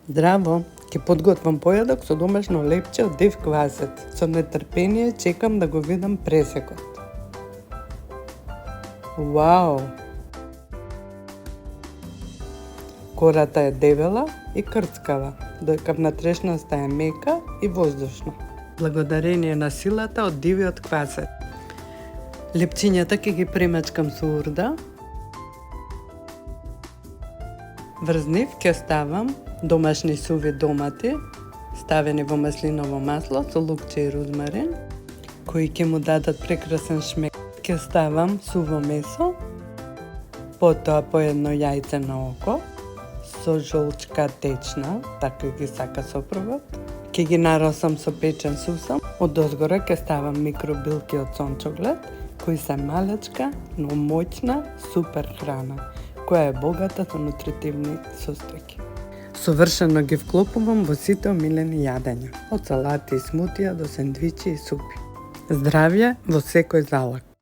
Здраво! Ќе подготвам појадок со домашно лепче од див квасец. Со нетрпение чекам да го видам пресекот. Вау! Кората е дебела и крцкава, додека внатрешноста е мека и воздушна. Благодарение на силата од дивиот квасец. Лепчињата ќе ги премачкам со урда. Врз нив ќе ставам домашни суви домати, ставени во маслиново масло со лукче и розмарин, кои ќе му дадат прекрасен шмек. Ќе ставам суво месо, потоа по едно јајце на око, со жолчка течна, така ги сака сопругот. Ќе ги наросам со печен сусам. Одозгора ќе ставам микробилки од сончоглед, кои се малечка, но моćна, супер храна, која е богата со нутритивни состојки. Совршено ги вклопувам во сите омилени јадења, од салати и смутија до сендвичи и супи. Здравје во секој залак!